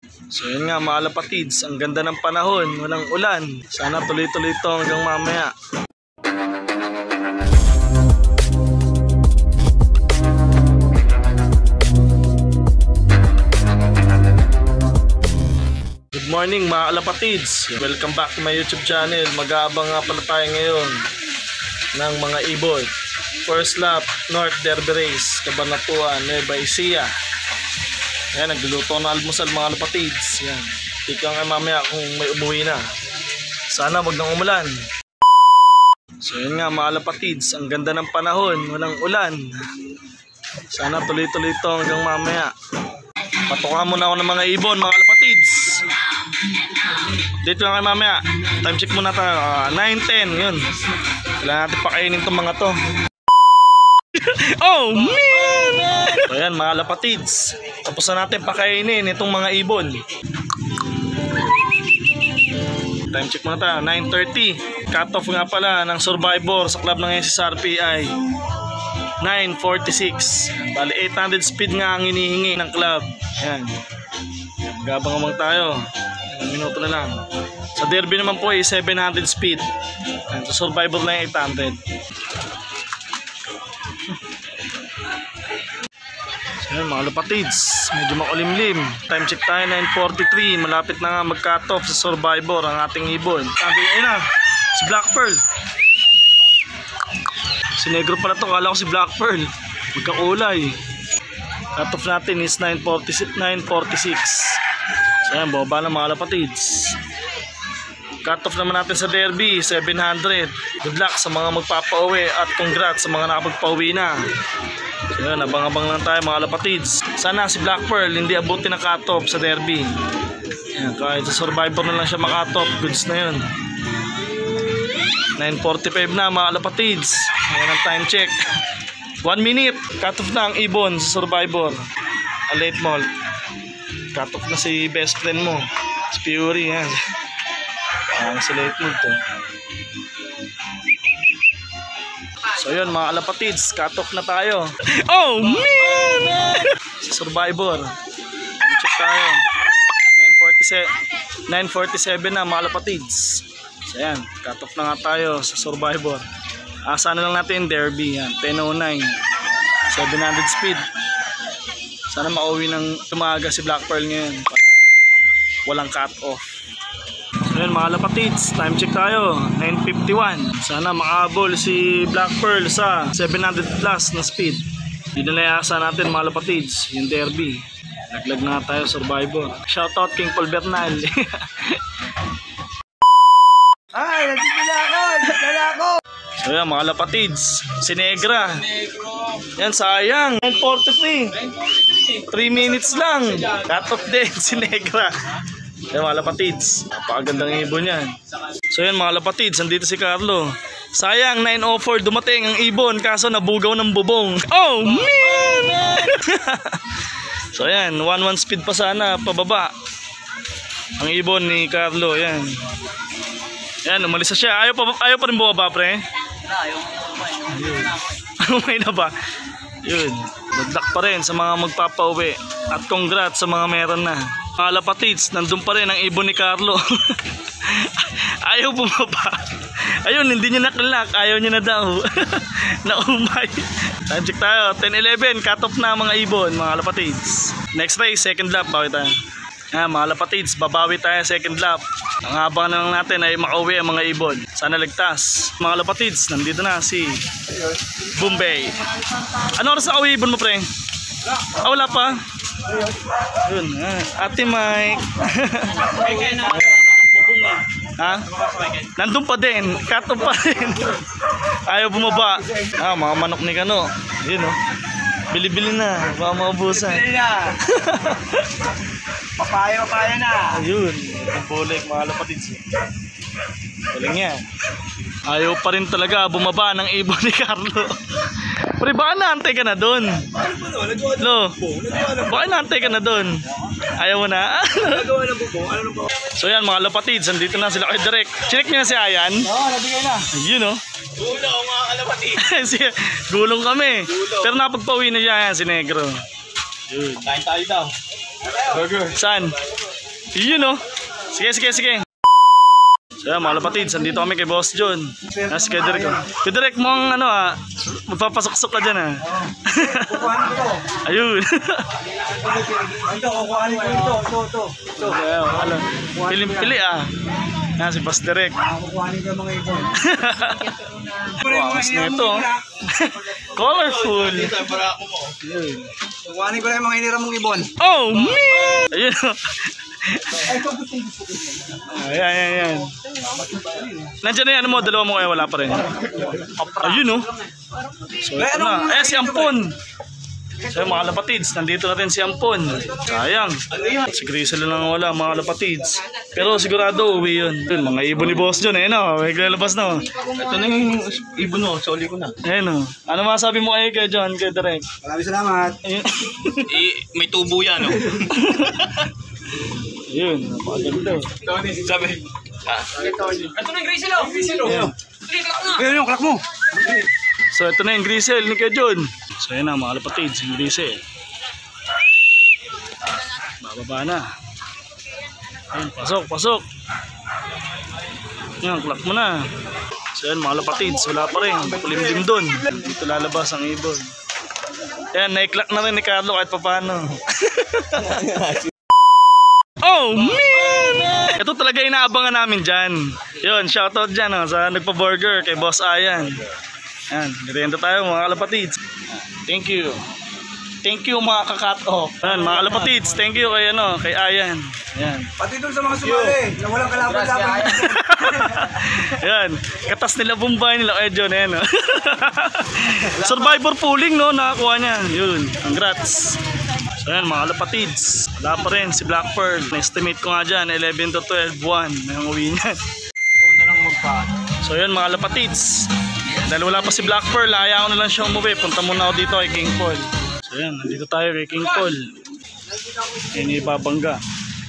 So yun nga mga kalapatids, ang ganda ng panahon, walang ulan. Sana tuloy-tuloy ito hanggang mamaya. Good morning mga kalapatids, welcome back to my YouTube channel. Mag-aabang nga pala tayo ngayon ng mga ibon. First lap, North Derby Race, Cabanatuan, Nueva Ecija. Ayan, nagluluto ng almusal mga kalapatids. Ayan, tika nga mamaya kung may umuwi na. Sana wag nang umulan. So yun nga mga kalapatids, ang ganda ng panahon, walang ulan. Sana tuloy-tuloy ito hanggang mamaya. Patukan muna ako ng mga ibon mga kalapatids. Dito lang kayo mamaya. Time check muna tayo. 9:10 yun. Kailangan natin pakainin itong mga to. Oh man! So yan mga kalapatids, tapos na natin pakainin itong mga ibon. Time check muna tayo. 9:30. Cut off nga pala ng survivor sa club ng SSRP ay 9:46. Bali 800 speed nga ang hinihingi ng club. Ayan, gabang-abang tayo. Minuto na lang. Sa derby naman po ay 700 speed. Ayan, sa survivor lang 800. So yun mga kalapatids, medyo makulimlim. Time check tayo 9:43. Malapit na nga mag-cut off sa survivor ang ating ibon. Sabi ayun na, si Black Pearl. Si Negro pala to, kala ko si Black Pearl. Magkakulay. Cut off natin is 9:46. So yan, baba na mga kalapatids. Cut off naman natin sa derby 700. Good luck sa mga magpapauwi at congrats sa mga nakapagpauwi na. So yan, abang-abang lang tayo mga kalapatids. Sana si Black Pearl hindi abutin na cut off sa derby. Yan, kahit sa survivor na lang siya maka-cut off, goods na yun. 9:45 na mga kalapatids. Ayan ang time check. 1 minute, cut off na ang ibon sa survivor. A late molt. Cut off na si best friend mo, si Fury. Yan. Sa late molt to. So yun mga kalapatids, cut off na tayo. Oh man! Sa survivor. Time check tayo. 9:47 na mga kalapatids. So yan, cut off na nga tayo sa survivor. Sana lang natin derby. Yan, 10:09. 700 speed. Sana makauwi ng tumaga si Black Pearl ngayon para walang cut off. So yan mga kalapatids, time check tayo 9:51. Sana makahabol si Black Pearl sa 700 plus na speed. Dinalayasan natin mga kalapatids yung derby. Laglag na tayo survivor. Shoutout King Paul Bernal. Ay, nagtitila ako! So yan mga kalapatids, si Negra. Yan sayang, 9:43. 3 minutes lang. Cut off din si Negra. Yan mga kalapatids, napakagandang ibon yan. So yan mga kalapatids, andito si Carlo. Sayang, 9:04 dumating ang ibon kaso nabugaw ng bubong. Oh man! So yan, 1-1 speed pa sana pababa ang ibon ni Carlo. Yan. Yan, umalis na siya. Ayaw pa rin bumaba, pre? Umay na ba? Yun. Good luck pa rin sa mga magpapauwi. At congrats sa mga meron na. Mga kalapatids, nandun pa rin ang ibon ni Carlo. Ayaw bumaba. Ayun, hindi niya nakilak. Ayaw niya na daw. Naumay. Time check tayo. 10:11. Cut off na mga ibon, mga kalapatids. Next race, second lap. Bawi tayo. Mga kalapatids, babawi tayo second lap. Ang habang na lang natin ay makauwi ang mga ibon. Sana ligtas. Mga kalapatids, nandito na si Bombay. Ano oras na uwi ibon mo, pre? Wala pa? Yun, Ate Mike. Ha? Nandun pa din. Kato pa rin. Ayaw bumaba. Mga manok ni Kano. Yun bili-bili na. Baka maubusan. Bili na. Papaya na. Ayun. Ang pulik mga kalapatids. Galing yan. Ayaw pa rin talaga bumaba ng ibon ni Carlo. Pre, baka naantay ka na doon. Lo, baka naantay ka na doon. Ayaw mo na? So yan mga kalapatids, andito na sila kay Direk. Chinek niyo na si Ayan? Oo, nabigay na. Yun Gulong mga kalapatids. Gulong kami. Pero napagpauwi na siya yan si Negro. Kain tayo daw. Burger. Saan? Yun o. Sige. So yan mga kapatids, andito kami kay Boss John. Si Kuya Direk. Kuya Direk mo ang magpapasuksok ka dyan ha. Kukuhanin ko to. Ayun. Ito, kukuhanin ko ito. Pilim-pili ah. Yan si Boss Direk. Kukuhanin ko yung mga ibon. Wow, na ito. Colorful. Kukuhanin ko lang yung mga inira mong ibon. Oh man! Ayun o. Ayan. Nandiyan na yan mo, dalawa mo kaya wala pa rin. Ayun o. So ito na. Si Ampon. So mga kalapatids, nandito na rin si Ampon. Sayang. Si Grisel lang wala mga kalapatids. Pero sigurado uwi yun. Mga ibon ni Boss John no? May lalabas na. Ito na yung ibon mo, soli ko na. Ayun o. Ano masabi mo kay John, kay Direk? Maraming salamat. May tubo yan, no? Yun, napakaganda. Sabi, ito na yung Grisel, oh! Ayun yung clock mo. So ito na yung Grisel ni Kuya John. So yun na mga kalapatids, yung Grisel. Bababa na. Ayun, pasok. Yan, clock mo na. So yan mga kalapatids, wala pa rin. Kulimlim dun. Dito lalabas ang ibon. Yan, na-clock na rin ni Carlo kahit paano. Oh man! Ito talaga inaabangan namin dyan. Yun, shoutout dyan sa nagpa-burger kay Boss Ayan. Yan, merienda tayo mga kalapatids. Thank you mga kakat off. Yan, mga kalapatids, thank you kay Ayan. Yan. Pati dun sa mga sumali na walang kalaban-laban. Yan, katas nila Bombay nila kay John. Yan, no? Survivor pooling no, nakakuha niya. Yun, congrats. So yan mga kalapatids, wala pa rin si Black Pearl. Na-estimate ko nga dyan, 11 to 12, 1 na yung uwi niyan. So yan mga kalapatids, dahil wala pa si Black Pearl, hayaan ko na lang siya umuwi. Punta muna ako dito kay King Paul. So yan, nandito tayo kay King Paul. Yan yung ibabangga.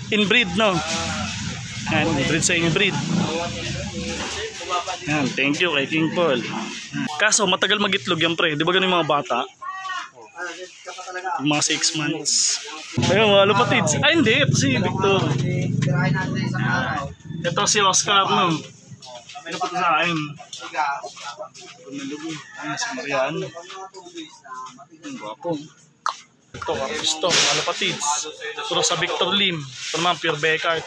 Inbreed no? Yan, inbreed sa inbreed. Yan, thank you kay King Paul. Kaso matagal magitlog yan pre, di ba ganun yung mga bata? Mga 6 months. Ayun mga kalapatids. Ay hindi, ito si Victor. Ito si Oscar no. Ano pa ito sa akin? Ayan si Mariano. Ang gwapo. Ito kapisto mga kalapatids. Ito sa Victor Lim. Ito naman Pure Becart.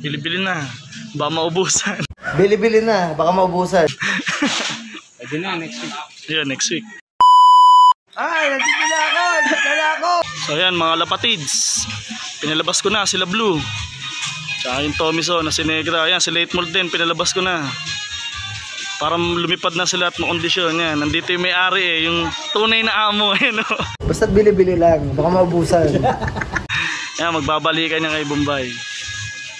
Bili-bili na, baka maubusan. Bili-bili na, baka maubusan. pwede na, next week. Yeah, next week. Ay, nandito na ako. So ayan mga lapatids, pinalabas ko na sila Blue. Tsaka yung Tomiso na si Negra. Ayan si Late Mold din, pinalabas ko na. Para lumipad na sila at makondisyon. Yan, nandito yung may-ari yung tunay na amo. Basta bili-bili lang, baka maubusan. Yan, magbabalikan niya kay Bombay.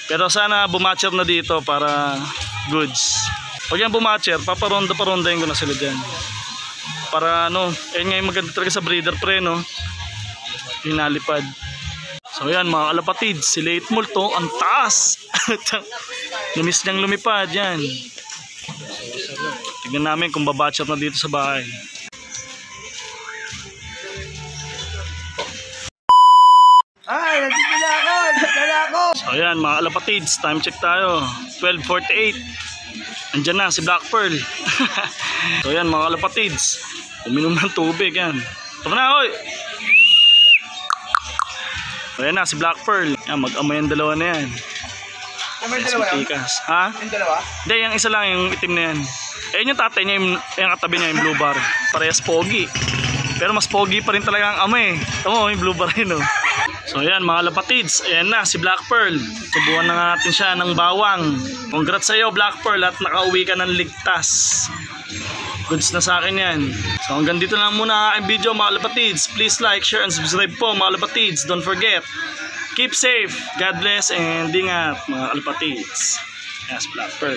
Pero sana bumatcher na dito para goods. Pag yan bumatcher, paparonda-parondahin ko na sila dyan. Para ayun nga yung maganda talaga sa breeder pre no. Hinalipad. So yan mga kalapatids, si Late Mold to, ang taas. Lumis niyang lumipad yan. Tignan namin kung babatcher na dito sa bahay. Ay, nandito na ako. So yan mga kalapatids, time check tayo. 12:48. Andyan na si Black Pearl. So yan mga kalapatids, uminom ng tubig yan. Tama na oy. So yan na si Black Pearl. Yan, mag-amay ang dalawa na yan. May dalawa yan? Ha? Yung dalawa? Hindi, yung isa lang yung itim na yan. Ayun yung tatay niya, yung katabi niya, yung blue bar. Parehas pogi. Pero mas pogi pa rin talaga ang amay. Tama mo, yung blue bar yun So ayan mga lapatids, ayan na si Black Pearl. Subukan na natin siya ng bawang. Congrats sa iyo Black Pearl at nakauwi ka ng ligtas. Goods na sa akin yan. So hanggang dito lang muna ang video mga lapatids. Please like, share and subscribe po mga lapatids. Don't forget, keep safe, God bless and ingat mga lapatids. Yes, Black Pearl.